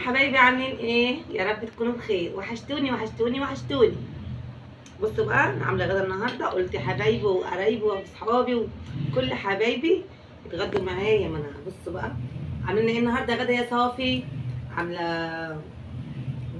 حبايبي عاملين ايه؟ يا رب تكونوا بخير. وحشتوني وحشتوني وحشتوني. بصوا بقى انا عامله غدا النهارده، قلت حبايبي وقرايبي واصحابي وكل حبايبي يتغدوا معايا. ما انا بصوا بقى عاملين ايه النهارده غدا يا صافي. عامله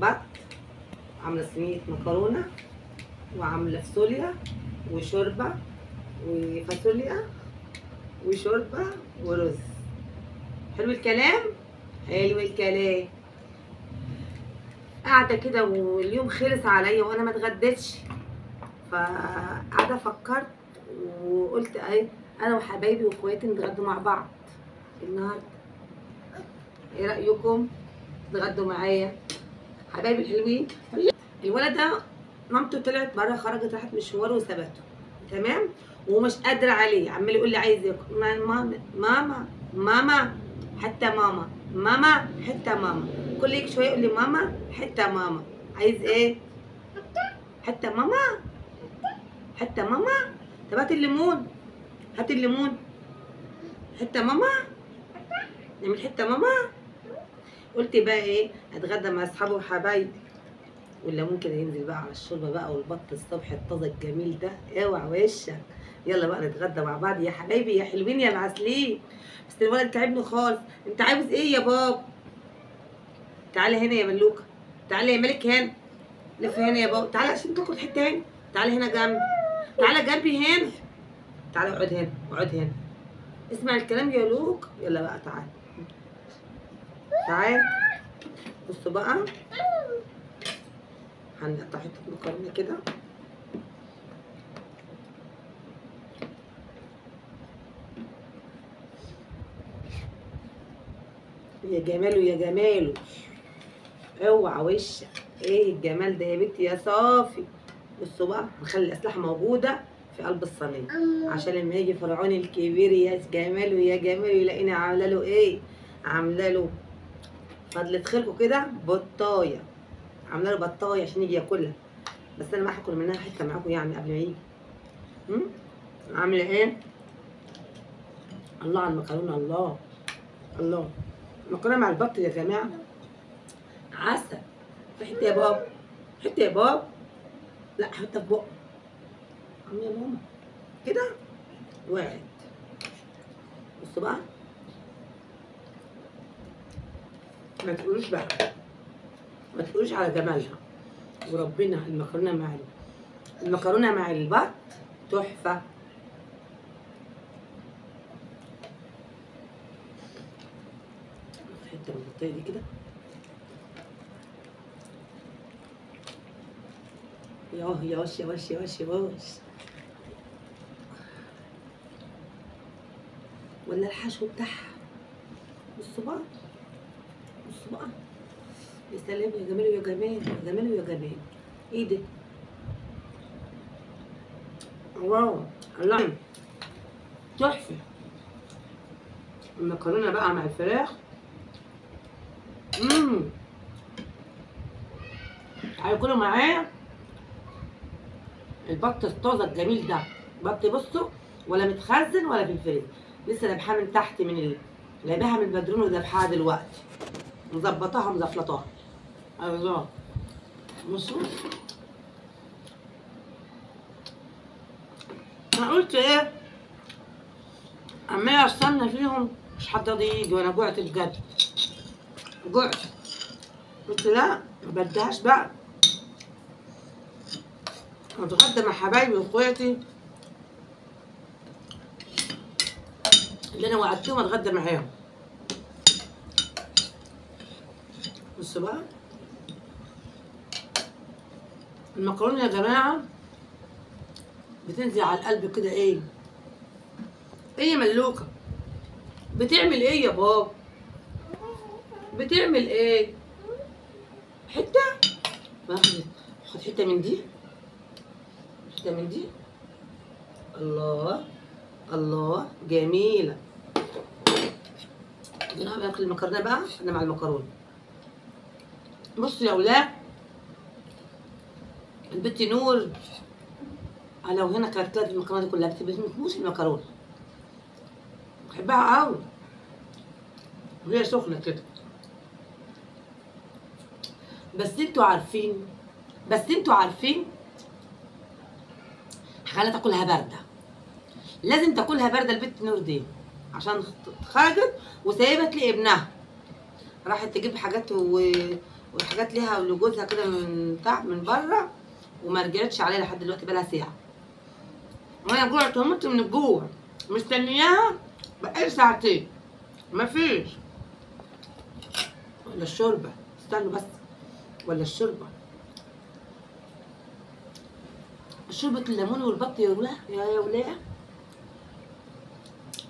بط، عامله صينيه مكرونه، وعامله فاصوليا وشوربه وفاصوليا وشوربه ورز. حلو الكلام، حلو الكلام. قاعده كده واليوم خلص عليا وانا ما اتغديتش، فقاعده فكرت وقلت ايه، انا وحبايبي واخواتي نتغدوا مع بعض النهارده. ايه رايكم تتغدوا معايا حبايبي الحلوين؟ الولد ده مامته طلعت بره، خرجت راحت مشوار وسابته، تمام، ومش قادره عليه، عمال يقول لي عايز ياكل. ماما ماما ماما حتى ماما، ماما حتى ماما، كل هيك شويه يقول لي ماما حتى ماما. عايز ايه؟ حتى ماما، حتى ماما. طب هات الليمون، هات الليمون. حتى ماما، نعمل حتى ماما. قلت بقى ايه، اتغدى مع اصحابي وحبايبي، ولا ممكن ينزل بقى على الشوربه بقى والبط الصبح الطازه الجميل ده. اوعى وشك، يلا بقى نتغدى مع بعض يا حبايبي يا حلوين يا معسلين. بس الولد تعبني خالص. انت عاوز ايه يا بابا؟ تعالى هنا يا ملوكه، تعالى يا ملك هنا، لف هنا يا بابا، تعالى عشان تاكل حته هنا. تعالى هنا جنبي، تعالى جنبي هنا، تعالى اقعد هنا، اقعد هنا، اسمع الكلام يا لوك. يلا بقى تعالى تعالى. بصوا بقى هنقطع حته مكرونه كده، يا جماله يا جماله. اوعى وشك، ايه الجمال ده يا بنتي يا صافي. بصوا بقى نخلي الاسلحه موجوده في قلب الصينيه عشان لما يجي فرعون الكبير يا جماله يا جماله يلاقيني عامله له ايه، عامله له فضلة خيركم كده بطايه، عامله له بطايه عشان يجي ياكلها. بس انا ما هاكل منها حته معاكم يعني قبل ما يجي. عامله ايه؟ الله على المكرونه، الله الله. المكرونه مع البط يا جماعه عسل. في حته يا بابا، حته يا بابا، لا حته في بقى عم يا ماما كده وقعت. بصوا بقى ما تقولوش بقى، ما تقولوش على جمالها. وربنا المكرونه مع البط تحفه. حته من البطايه دي كده، ياه يا وش يا وش يا وش يا وش. ولا الحشو بتاعها. بصوا بقى، بصوا بقى، يا سلام يا جمال يا جمال يا جمال يا جمال. ايه ده؟ واو، الله تحفه. المكرونه بقى مع الفراخ. تعالوا كلوا معايا البط الطازه الجميل ده. بط بصوا ولا متخزن ولا في الفريزر، لسه ذبحاه من تحت من جايباها من البدرون وذبحاها دلوقتي، مظبطاها مزفلطاها. الله بصوا. انا قلت ايه، عماله استنى فيهم مش حد يجي وانا جوعت بجد، جوعت. قلت لا ما بدهاش بقى، اتغدى مع حبايبي واخواتي اللي انا وعدتهم اتغدى معاهم. بصوا بقى المكرونه يا جماعه بتنزل على القلب كده. ايه يا ملوكه بتعمل ايه يا بابا؟ بتعمل ايه؟ حته خد حته من دي، حته من دي. الله الله جميله. انا باكل المكرونه بقى، انا مع المكرونه. بصوا يا اولاد، البت نور لو هنا كانت كانت المكرونه دي كلها بتموت المكرونه، بحبها قوي وهي سخنه كده. بس انتوا عارفين خليها تاكلها بارده، لازم تاكلها بارده البت نور دي، عشان خرجت وسايبت لي ابنها، راحت تجيب حاجات وحاجات ليها ولجوزها كده من بره، وما رجعتش عليها لحد دلوقتي بقالها ساعه، وانا جوعت ومت من الجوع، مستنياها بقالي ساعتين مفيش. ولا الشوربه، استنوا بس، ولا الشوربه، شوربة الليمون والبط يا ولاد يا ولاد.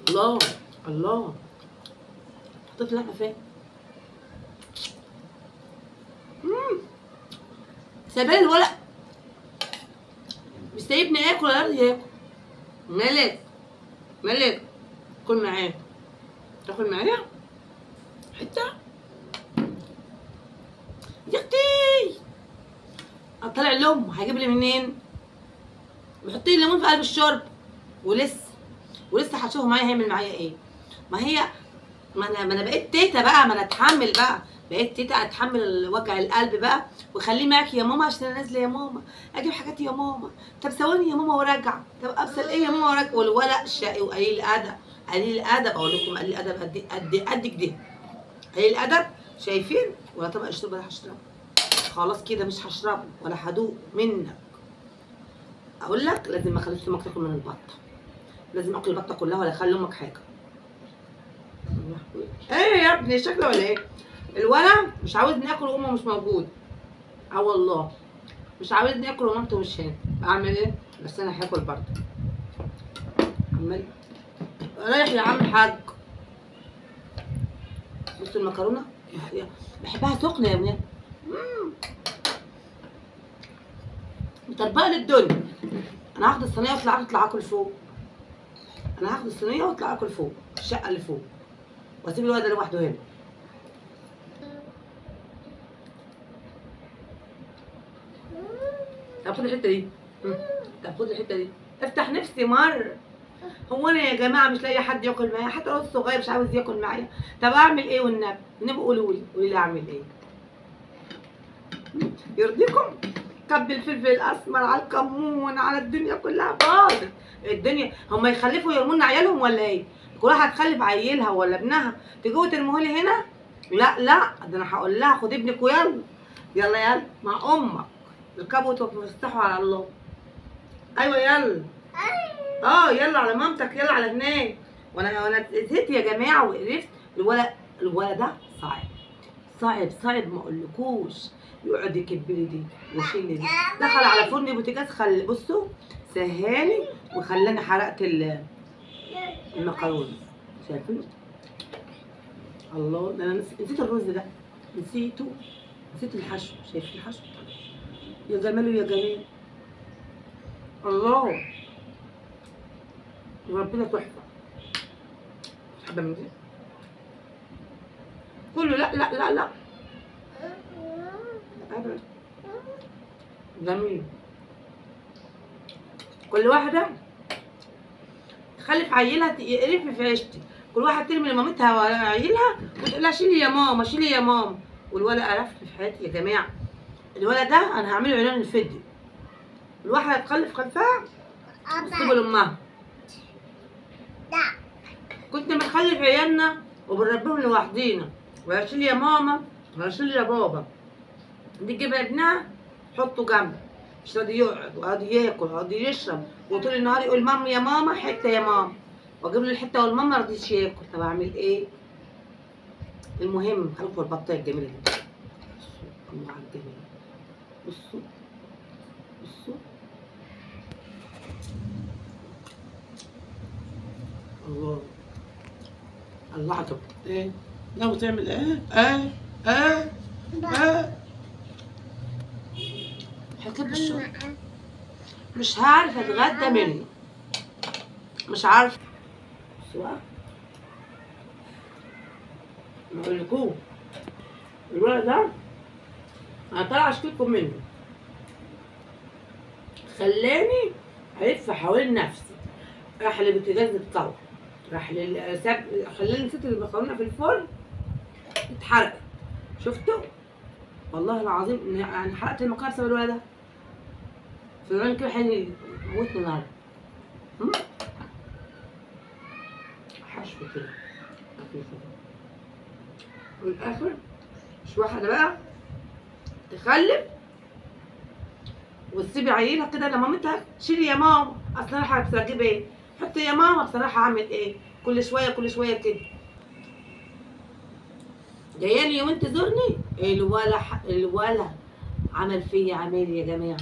الله الله، حطيت اللحمة فين؟ سايبالي الولد مش سايبني اكل ولا راضي ياكل. مالك كل معايا، تاكل معايا حتة يا اختي. اطلع اللم هيجيب لي منين؟ بيحط لي الليمون في قلب الشرب ولسه هتشوفوا معايا هيعمل معايا ايه. ما انا بقيت تيتا بقى، ما انا اتحمل بقى، بقيت تيتا اتحمل وجع القلب بقى، وخليه معاكي يا ماما عشان انا نازله يا ماما، اجيب حاجات يا ماما، طب ثواني يا ماما وراجع، طب ابسل ايه يا ماما وراجع. والولد شقي وقليل الادب، قليل الادب، اقول لكم قليل الادب قد كده، قليل الادب. شايفين؟ ولا طبق الشرب ولا هشربه، خلاص كده مش هشربه ولا هدوق منك. اقول لك لازم ما اخليش امك تاكل من البطه، لازم اكل البطه كلها ولا اخلي امك حاجه. ايه يا ابني شكله ولا ايه؟ الولد مش عاوزني اكل وامه مش موجود. والله مش عاوزني اكل ومامته مش هنا، اعمل ايه؟ بس انا هاكل برضه. عمال رايح يا عم الحاج. بصوا المكرونه بحبها سخنه يا ابني، مطربقه للدنيا. انا هاخد الصينيه واطلع اكل فوق، انا هاخد الصينيه واطلع اكل فوق الشقه اللي فوق، واسيب الولد لوحده هنا. طب خد الحته دي، طب خد الحته دي، افتح نفسي مره. هو انا يا جماعه مش لاقي حد ياكل معايا، حتى لو الصغير مش عاوز ياكل معايا. طب اعمل ايه والنبي قولوا لي اعمل ايه يرضيكم؟ كب الفلفل الاسمر على الكمون على الدنيا كلها باظت. الدنيا هم يخلفوا يرمونا عيالهم ولا ايه؟ كل واحده تخلف عيلها ولا ابنها تجوا ترموهولي هنا؟ لا ده انا هقول لها خد ابنك يلا مع امك، اركبوا وتفتحوا على الله. ايوه يلا، يلا على مامتك، يلا على هناك. وانا زهقت يا جماعه وقرفت. الولد ده صعب ما اقولكوش، يقعد يكب لي دي ويشيل لي دي. دخل على فرن بوتاجاز، بصوا سهاني وخلاني حرقت المكرونه. شايفين؟ الله، ده انا نسيت الرز ده، نسيت الحشو. شايفين الحشو؟ يا جماله يا جمال الله، ربنا تحفه. حبه من دي كله. لا ابدا، جميل. كل واحده تخلف عيلها يقرف في عيشتي، كل واحده ترمي لمامتها وعيلها وتقول لها شيلي يا ماما شيلي يا ماما، والولد قرفني في حياتي يا جماعه. الولد ده انا هعمله اعلان الفدي، الواحده تخلف خلفها وتسيبه لامها. كنت بنخلف عيالنا وبنربيهم لوحدينا، ولا شيل يا ماما ولا شيل يا بابا. دي تجيب ابنها تحطه جنبه، مش راضي يقعد وراضي ياكل وراضي يشرب، وطول النهار يقول ماما يا ماما حته يا ماما، واجيب له الحته والماما ما رضيش ياكل. طب اعمل ايه؟ المهم خلفوا البطايه الجميله دي. بصوا الله على الجميل، بصوا الله عجب. ايه لو تعمل ايه؟ حكيت بالشغل مش هعرف اتغدى منه، مش عارفه. بصوا بقى بقول لكم الولد ده انا طالعه اشكيكم منه، خلاني الف حوالين نفسي. راح للبوتاجاز اتطور، راح خلاني نسيت المكرونه في الفرن اتحرقت. شفتوا؟ والله العظيم يعني حرقت المكرونه بسبب الولد ده. في العين كده موتني النهارده. حشو كده خفيفة. والاخر مش واحده بقى تخلف وتسيبي عيلها كده لمامتها، شيلي يا ماما، اصل انا هجيب ايه؟ حطي يا ماما، بصراحه هعمل ايه؟ كل شويه كل شويه كده. جاياني يومين تزورني، الولا عمل فيا عمال يا جماعه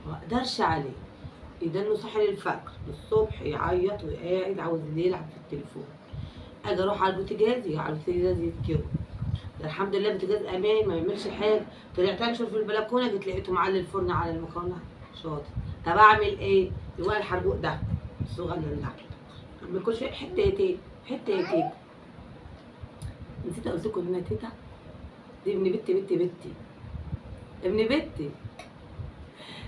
ما اقدرش عليه. يدنه صاحي للفجر الصبح يعيط وقاعد عاوز يلعب في التليفون. اجي اروح على البوتاجاز على البوتاجاز يتكوي. الحمد لله البوتاجاز امان ما يعملش حاجه. طلعت انشر في البلكونه جيت لقيته معلي الفرن على المكرونه. شاطر. طب اعمل ايه؟ الولد الحربوق ده الصغنن ده ما ياكلش حته يا تيتا حته يا تيتا. نسيت قلت لكم ان انا تيتا دي ابن بنتي ابن بنتي.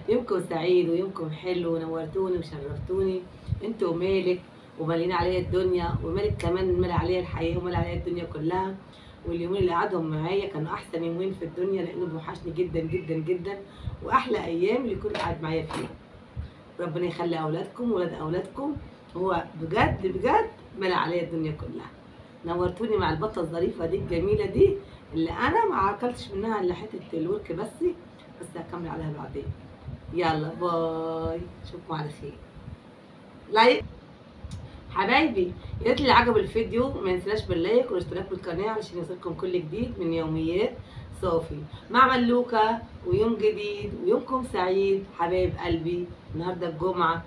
يومكم سعيد ويومكم حلو ونورتوني وشرفتوني. انتوا مالك ومالين عليا الدنيا ومالك كمان مال عليا الحياه ومال عليا الدنيا كلها. واليومين اللي قعدهم معايا كانوا احسن يومين في الدنيا لانه بيوحشني جدا جدا جدا واحلى ايام اللي يكون قاعد معايا فيها. ربنا يخلي اولادكم وولاد اولادكم. هو بجد بجد مال عليا الدنيا كلها. نورتوني مع البطه الظريفه دي الجميله دي اللي انا ما اكلتش منها الا حته الورك بس هكمل عليها بعدين. يلا باي، اشوفكم على خير. لايك حبايبي، يا ريت اللي عجب الفيديو ما ينساش باللايك والاشتراك بالقناه علشان يوصلكم كل جديد من يوميات صافي مع ملوكه. ويوم جديد ويومكم سعيد حبايب قلبي. النهارده الجمعه.